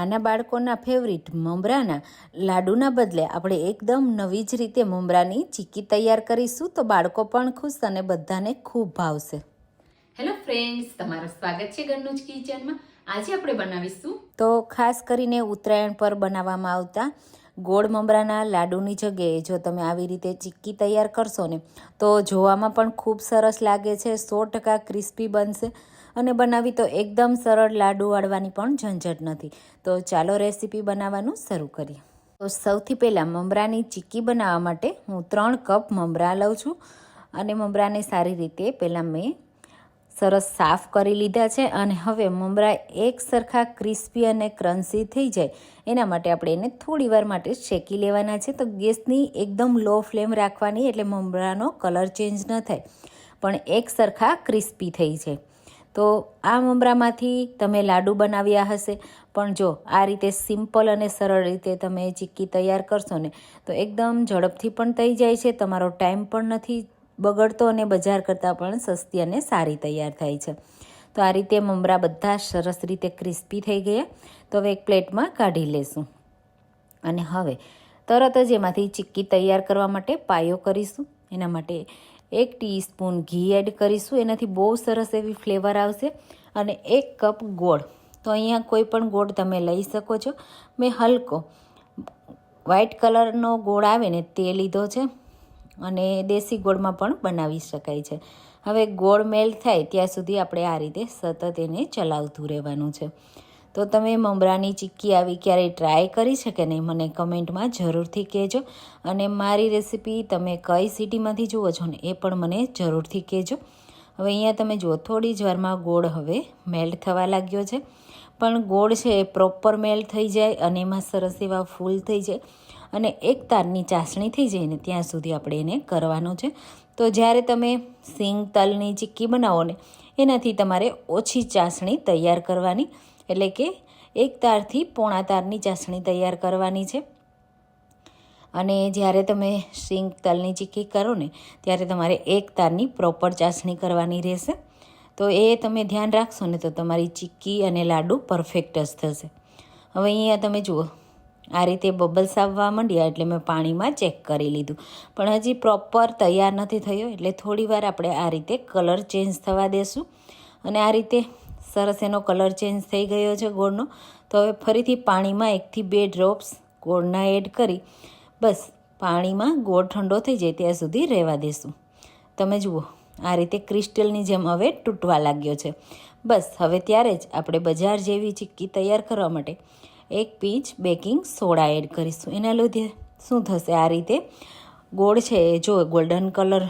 નાના બાળકોના ફેવરિટ મમરાના લાડુના બદલે આપણે એકદમ નવી જ રીતે મમરાની ચીક્કી તૈયાર કરીશું તો બાળકો પણ ખુશ અને બધાને ખૂબ ભાવશે. હેલો ફ્રેન્ડ્સ, તમારું સ્વાગત છે ઘરનું જ કિચનમાં. આજે આપણે બનાવીશું તો ખાસ કરીને ઉત્તરાયણ પર બનાવવામાં આવતા ગોળ મમરાના લાડુની જગ્યાએ જો તમે આવી રીતે ચીક્કી તૈયાર કરશો ને તો જોવામાં પણ ખૂબ સરસ લાગે છે, 100% ક્રિસ્પી બનશે અને બનાવી તો એકદમ સરળ, લાડુ વાળવાની પણ ઝંઝટ નથી. તો ચાલો રેસીપી બનાવવાનું શરૂ કરીએ. તો સૌથી પહેલાં મમરાની ચીક્કી બનાવવા માટે હું 3 કપ મમરા લઉં છું અને મમરાને સારી રીતે પહેલાં મેં સરસ સાફ કરી લીધા છે અને હવે મમરા એક સરખા ક્રિસ્પી અને ક્રન્ચી થઈ જાય એના માટે આપણે એને થોડી વાર માટે શેકી લેવાના છે. તો ગેસની એકદમ લો ફ્લેમ રાખવાની, એટલે મમરાનો કલર ચેન્જ ન થાય પણ એક સરખા ક્રિસ્પી થઈ જાય. તો આ મમરામાંથી તમે લાડુ બનાવ્યા હશે, પણ જો આ રીતે સિમ્પલ અને સરળ રીતે તમે ચીક્કી તૈયાર કરશો ને તો એકદમ ઝડપથી પણ થઈ જાય છે, તમારો ટાઈમ પણ નથી બગડતો અને બજાર કરતાં પણ સસ્તી અને સારી તૈયાર થાય છે. તો આ રીતે મમરા બધા સરસ રીતે ક્રિસ્પી થઈ ગયા. તો હવે એક પ્લેટમાં કાઢી લેશું અને હવે તરત જ એમાંથી ચીક્કી તૈયાર કરવા માટે પાયો કરીશું. એના માટે 1 ટીસ્પૂન ઘી એડ કરીશું, એનાથી બહુ સરસ એવી ફ્લેવર આવશે. અને 1 કપ ગોળ, તો અહીંયા કોઈ પણ ગોળ તમે લઈ શકો છો. મેં હલકો વ્હાઈટ કલરનો ગોળ આવે ને તે લીધો છે અને દેશી ગોળમાં પણ બનાવી શકાય છે. હવે ગોળ મેલ્ટ થાય ત્યાં સુધી આપણે આ રીતે સતત એને ચલાવતું રહેવાનું છે. તો તમે મમરાની ચીક્કી આવી ક્યારેય ટ્રાય કરી છે કે નહીં મને કમેન્ટમાં જરૂરથી કહેજો. અને મારી રેસીપી તમે કઈ સિટીમાંથી જુઓ છો ને એ પણ મને જરૂરથી કહેજો. હવે અહીંયા તમે જુઓ થોડી જ વારમાં ગોળ હવે મેલ્ટ થવા લાગ્યો છે, પણ ગોળ છે એ પ્રોપર મેલ્ટ થઈ જાય અને એમાં સરસ એવા ફૂલ થઈ જાય અને એક તારની ચાસણી થઈ જાય ને ત્યાં સુધી આપણે એને કરવાનો છે. તો જ્યારે તમે સિંગ તલની ચીક્કી બનાવો ને એનાથી તમારે ઓછી ચાસણી તૈયાર કરવાની, એટલે કે 1 તારથી પોણા તારની ચાસણી તૈયાર કરવાની છે. અને જ્યારે તમે સિંગ તલની ચીક્કી કરો ને ત્યારે તમારે 1 તારની પ્રોપર ચાસણી કરવાની રહેશે. તો એ તમે ધ્યાન રાખશો ને તો તમારી ચીક્કી અને લાડુ પરફેક્ટ જ થશે. હવે અહીંયા તમે જુઓ આ રીતે બબલ્સ આવવા માંડ્યા એટલે મેં પાણીમાં ચેક કરી લીધું, પણ હજી પ્રોપર તૈયાર નથી થયો, એટલે થોડી વાર આપણે આ રીતે કલર ચેન્જ થવા દેશું. અને આ રીતે સરસ એનો કલર ચેન્જ થઈ ગયો છે ગોળનો. તો હવે ફરીથી પાણીમાં 1 થી 2 ડ્રોપ્સ ગોળના એડ કરી બસ પાણીમાં ગોળ ઠંડો થઈ જાય ત્યાં સુધી રહેવા દેશું. તમે જુઓ આ રીતે ક્રિસ્ટલની જેમ હવે તૂટવા લાગ્યો છે. બસ હવે ત્યારે જ આપણે બજાર જેવી ચીક્કી તૈયાર કરવા માટે 1 પિંચ બેકિંગ સોડા એડ કરીશું. એના લીધે શું થશે, આ રીતે ગોળ છે એ જો ગોલ્ડન કલર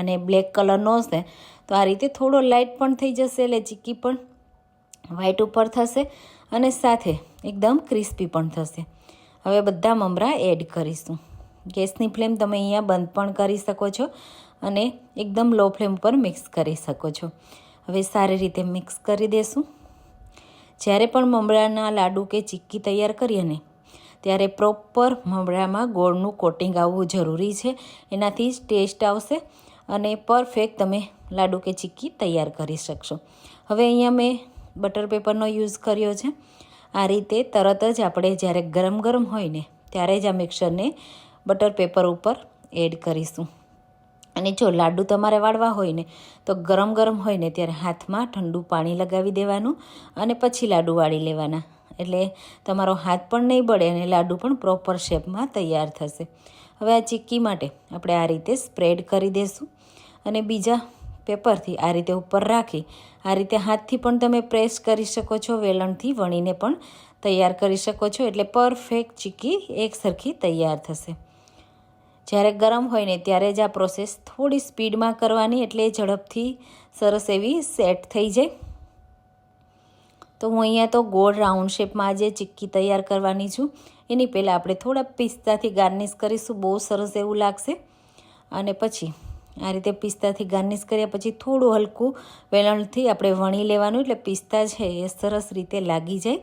અને બ્લેક કલરનો હશે તો આ રીતે થોડો લાઇટ પણ થઈ જશે, એટલે ચીક્કી પણ વ્હાઈટ ઉપર થશે અને સાથે એકદમ ક્રિસ્પી પણ થશે. હવે બધા મમરા એડ કરીશું. ગેસની ફ્લેમ તમે અહીંયા બંધ પણ કરી શકો છો અને એકદમ લો ફ્લેમ ઉપર મિક્સ કરી શકો છો. હવે સારી રીતે મિક્સ કરી દેશું. જ્યારે પણ મમરાના લાડુ કે ચીક્કી તૈયાર કરીએ ને ત્યારે પ્રોપર મમરામાં ગોળનું કોટિંગ આવવું જરૂરી છે, એનાથી જ ટેસ્ટ આવશે અને પરફેક્ટ તમે લાડુ કે ચીક્કી તૈયાર કરી શકશો. હવે અહીંયા મેં બટર પેપરનો યુઝ કર્યો છે. આ રીતે તરત જ આપણે જ્યારે ગરમ ગરમ હોય ને ત્યારે જ આ મિક્સરને બટર પેપર ઉપર એડ કરીશું. અને જો લાડુ તમારે વાળવા હોય ને તો ગરમ ગરમ હોય ને ત્યારે હાથમાં ઠંડુ પાણી લગાવી દેવાનું અને પછી લાડુ વાળી લેવાના, એટલે તમારો હાથ પણ નહીં બળે અને લાડુ પણ પ્રોપર શેપમાં તૈયાર થશે. હવે આ ચીક્કી માટે આપણે આ રીતે સ્પ્રેડ કરી દઈશું અને બીજા પેપરથી આ રીતે ઉપર રાખી આ રીતે હાથથી પણ તમે પ્રેસ કરી શકો છો, વેલણથી વણીને પણ તૈયાર કરી શકો છો, એટલે પરફેક્ટ ચીક્કી એક સરખી તૈયાર થશે. જ્યારે ગરમ હોય ને ત્યારે જ આ પ્રોસેસ થોડી સ્પીડમાં કરવાની, એટલે ઝડપથી સરસ એવી સેટ થઈ જાય. તો હું અહીંયા તો ગોળ રાઉન્ડ શેપમાં આજે ચીક્કી તૈયાર કરવાની છું. એની પહેલાં આપણે થોડા પિસ્તાથી ગાર્નિશ કરીશું, બહુ સરસ એવું લાગશે. અને પછી આ રીતે પિસ્તાથી ગાર્નિશ કર્યા પછી થોડું હલકું વેલણથી આપણે વણી લેવાનું, એટલે પિસ્તા છે એ સરસ રીતે લાગી જાય.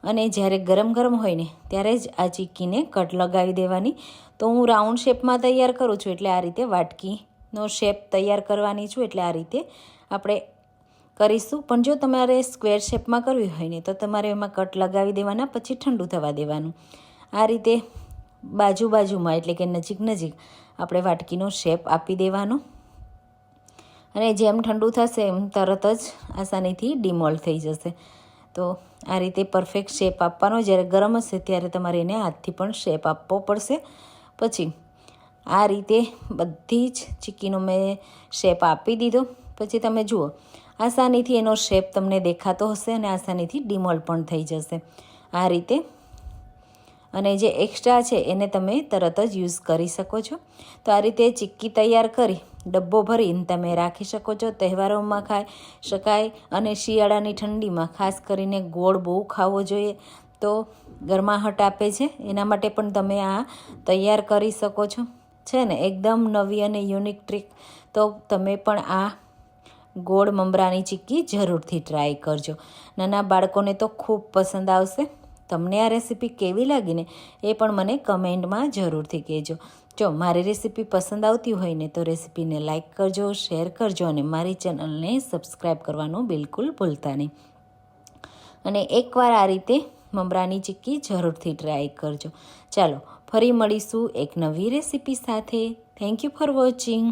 અને જ્યારે ગરમ ગરમ હોય ને ત્યારે જ આ ચીક્કીને કટ લગાવી દેવાની. તો હું રાઉન્ડ શેપમાં તૈયાર કરું છું, એટલે આ રીતે વાટકીનો શેપ તૈયાર કરવાની છું, એટલે આ રીતે આપણે કરીશું. પણ જો તમારે સ્ક્વેર શેપમાં કરવી હોય ને તો તમારે એમાં કટ લગાવી દેવાના, પછી ઠંડુ થવા દેવાનું. આ રીતે બાજુમાં એટલે કે નજીક આપણે વાટકીનો શેપ આપી દેવાનો, અને જેમ ઠંડુ થશે એમ તરત જ આસાનીથી ડિમોલ્ડ થઈ જશે. તો આ રીતે પરફેક્ટ શેપ આપવાનો. જ્યારે ગરમ હશે ત્યારે તમારે એને હાથથી પણ શેપ આપવો પડશે. પછી આ રીતે બધી જ ચીક્કીનો મેં શેપ આપી દીધો. પછી તમે જુઓ આસાનીથી એનો શેપ તમને દેખાતો હશે અને આસાનીથી ડિમોલ્ડ પણ થઈ જશે આ રીતે. અને જે એક્સ્ટ્રા છે એને તમે તરત જ યુઝ કરી શકો છો. તો આ રીતે ચીક્કી તૈયાર કરી ડબ્બો ભરીને તમે રાખી શકો છો. તહેવારોમાં ખાઈ શકાય, અને શિયાળાની ઠંડીમાં ખાસ કરીને ગોળ બહુ ખાવો જોઈએ, તો ગરમાહટ આપે છે. એના માટે પણ તમે આ તૈયાર કરી શકો છો. છે ને એકદમ નવી અને યુનિક ટ્રીક. તો તમે પણ આ ગોળ મમરાની ચીક્કી જરૂરથી ટ્રાય કરજો. નાના બાળકોને તો ખૂબ પસંદ આવશે. તમને આ રેસીપી કેવી લાગીને એ પણ મને કમેન્ટમાં જરૂરથી કહેજો. જો મારી રેસીપી પસંદ આવતી હોય ને તો રેસીપીને લાઇક કરજો, શેર કરજો, અને મારી ચેનલને સબસ્ક્રાઈબ કરવાનું બિલકુલ ભૂલતા નહીં. અને એકવાર આ રીતે મમરાની ચીક્કી જરૂરથી ટ્રાય કરજો. ચાલો ફરી મળીશું એક નવી રેસીપી સાથે. Thank you for watching.